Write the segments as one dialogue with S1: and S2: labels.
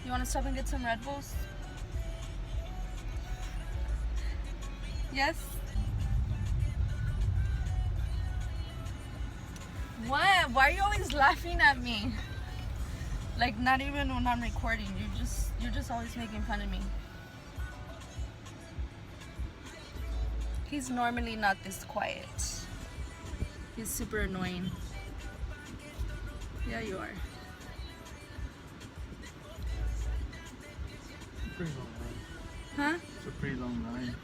S1: You want to stop and get some Red Bulls? Yes? What? Why are you always laughing at me? Like, not even when I'm recording. You're just always making fun of me. He's normally not this quiet. He's super annoying. Yeah, you are.
S2: It's a pretty long line.
S1: Huh?
S2: It's a pretty long line.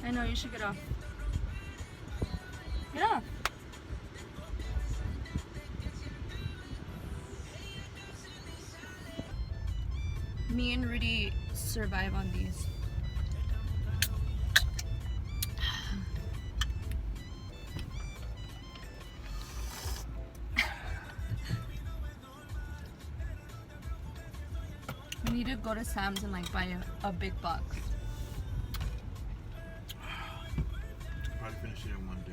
S1: I know, you should get off. Get off. Me and Rudy survive on these. We need to go to Sam's and like buy a big box.
S2: Probably finish it in one day.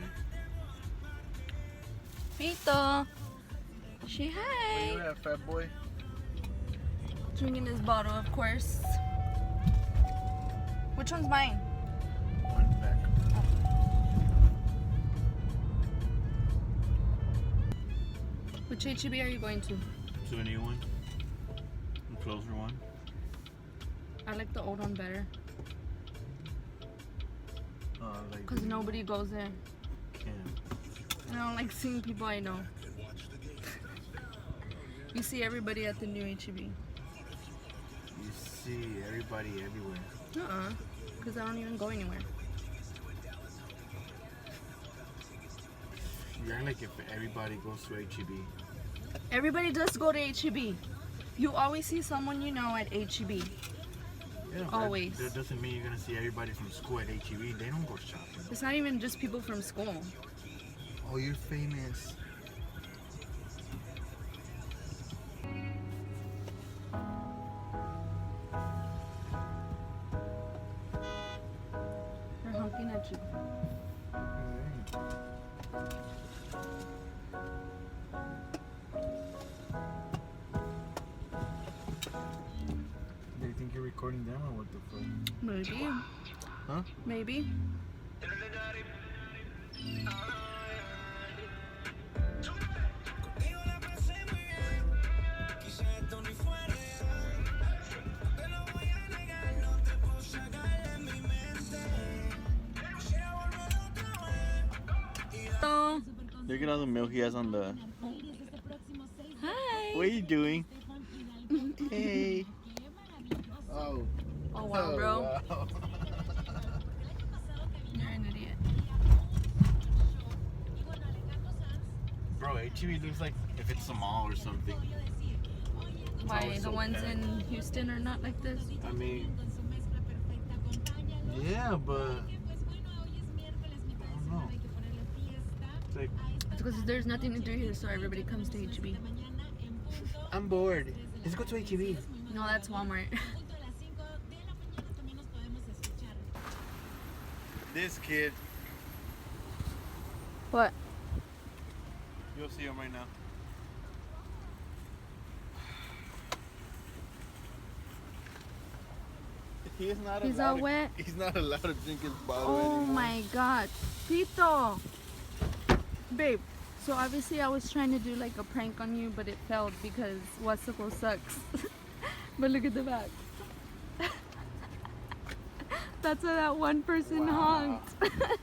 S1: Pito, say
S2: Where
S1: hi.
S2: you at, fat boy?
S1: Drinking his bottle, of course. Which one's mine?
S2: One back.
S1: Which HEB are you going to?
S2: To a new one. A closer one.
S1: I like the old one better.
S2: Like
S1: Because nobody goes there.
S2: can.
S1: And I don't like seeing people I know. You see everybody at the new HEB.
S2: You see everybody everywhere.
S1: Because I don't even go anywhere.
S2: You act like if everybody goes to HEB.
S1: Everybody does go to HEB. You always see someone you know at HEB.
S2: Yeah,
S1: Always.
S2: That doesn't mean you're gonna see everybody from school at HEB. They don't go shopping.
S1: It's not even just people from school.
S2: Oh, you're famous.
S1: They're honking at you.
S2: They think you're recording them or what the fuck?
S1: Maybe.
S2: Huh?
S1: Maybe. So,
S2: Look at all the milk he has on the.
S1: hi.
S2: What are you doing? Hey. Oh.
S1: Oh wow, bro.
S2: Wow.
S1: You're an idiot.
S2: Bro, HEB looks like if it's a mall or something.
S1: Why
S2: always
S1: the
S2: so
S1: ones
S2: packed.
S1: in Houston are not like this?
S2: I mean, yeah, but I don't know. It's like,
S1: It's because there's nothing to do here, so everybody comes to HEB.
S2: I'm bored. Let's go to HEB.
S1: No, that's Walmart.
S2: This kid,
S1: What?
S2: you'll see him right now. He's not
S1: He's
S2: allowed
S1: all
S2: to-
S1: wet.
S2: He's not allowed to drink his bottle
S1: Oh
S2: anymore.
S1: my god. Pito! Babe, so obviously I was trying to do like a prank on you, but it failed because Wasico sucks. But look at the back. That's why that one person
S2: Wow.
S1: honked.